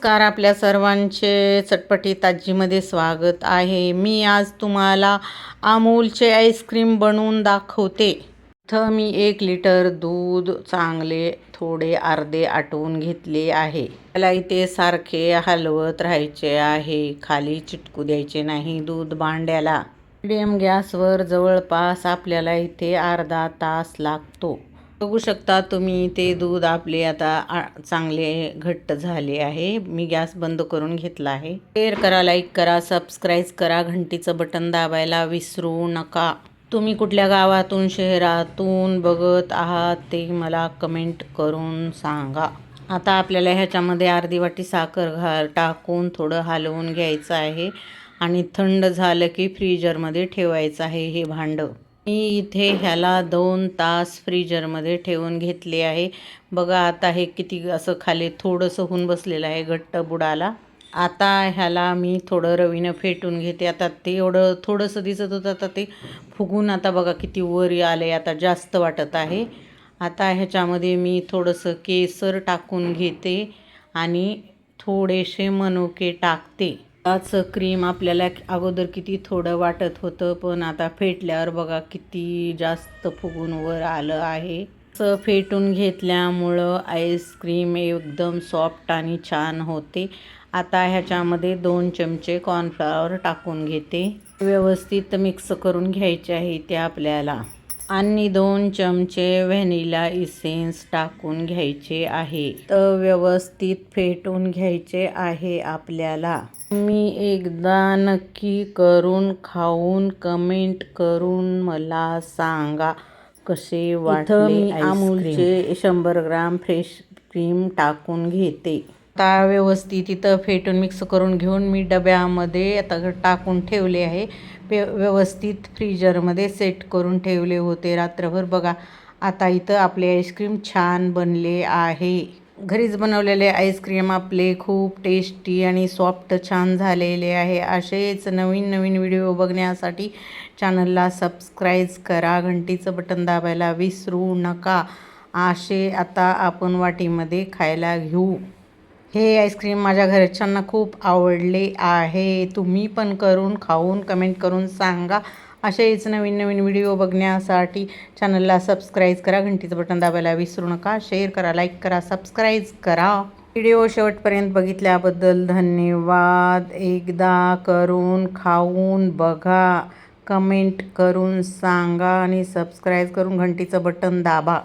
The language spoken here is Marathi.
नमस्कार, आपल्या सर्वांचे चटपटीत आजीमध्ये स्वागत आहे. मी आज तुम्हाला अमूलचे आईस्क्रीम बनवून दाखवते. इथं मी 1 लिटर दूध चांगले थोडे अर्धे आटवून घेतले आहे. त्याला इथे सारखे हलवत राहायचे आहे, खाली चिटकू द्यायचे नाही दूध भांड्याला. मीडियम गॅसवर जवळपास आपल्याला इथे अर्धा तास लागतो. बघू शकता तुम्ही, ते दूध आपले आता चांगले घट्ट झाले आहे. मी गॅस बंद करून घेतला आहे. शेअर करा, लाईक करा, सबस्क्राईब करा, घंटीचं बटन दाबायला विसरू नका. तुम्ही कुठल्या गावातून शहरातून बघत आहात ते मला कमेंट करून सांगा. आता आपल्याला ह्याच्यामध्ये अर्धी वाटी साखर टाकून थोडं हलवून घ्यायचं आहे आणि थंड झालं की फ्रीजरमध्ये ठेवायचं आहे हे भांडं. मी इथे ह्याला 2 तास फ्रीजरमध्ये ठेवून घेतले आहे. बघा आता हे किती असं खाली थोडंसं होऊन बसलेलं आहे घट्ट बुडाला. आता ह्याला मी थोडं रवीनं फेटून घेते. आता ते एवढं थोडंसं दिसत होतं, आता ते फुगून आता बघा किती वर आले, आता जास्त वाटत आहे. आता ह्याच्यामध्ये मी थोडंसं केसर टाकून घेते आणि थोडेसे मनुके टाकते. आजचं क्रीम आपल्याला अगोदर किती थोडं वाटत होतं, पण आता फेटल्यावर बघा किती जास्त फुगून वर आलं आहे. असं फेटून घेतल्यामुळं आईस्क्रीम एकदम सॉफ्ट आणि छान होते. आता ह्याच्यामध्ये 2 चमचे कॉर्नफ्लॉवर टाकून घेते. व्यवस्थित मिक्स करून घ्यायचे आहे ते आपल्याला. आणि 2 चमचे व्हॅनिला इसेन्स टाकून घ्यायचे आहे. तर व्यवस्थित फेटून घ्यायचे आहे आपल्याला. मी एकदा नक्की करून खाऊन कमेंट करून मला सांगा कसे वाटले. मी अमूलचे 100 ग्राम फ्रेश क्रीम टाकून घेते. आता व्यवस्थित इथं फेटून मिक्स करून घेऊन मी डब्यामध्ये आता टाकून ठेवले आहे. व्यवस्थित फ्रीजरमध्ये सेट करून ठेवले होते रात्रभर. बघा आता इथं आपले आईस्क्रीम छान बनले आहे. घरीच बनवलेले आईस्क्रीम आपले खूप टेस्टी आणि सॉफ्ट छान झालेले आहे. असेच नवीन नवीन व्हिडिओ बघण्यासाठी चॅनलला सबस्क्राईब करा, घंटीचं बटन दाबायला विसरू नका. असे आता आपण वाटीमध्ये खायला घेऊ. हे आईस्क्रीम माझ्या घरच्यांना खूप आवडले आहे. तुम्ही पण करून खाऊन कमेंट करून सांगा. असेच नवीन नवीन व्हिडिओ बघण्यासाठी चॅनलला सबस्क्राईब करा, घंटीचं बटन दाबायला विसरू नका. शेअर करा, लाईक करा, सबस्क्राईब करा. व्हिडिओ शेवटपर्यंत बघितल्याबद्दल धन्यवाद. एकदा करून खाऊन बघा, कमेंट करून सांगा आणि सबस्क्राईब करून घंटीचं बटन दाबा.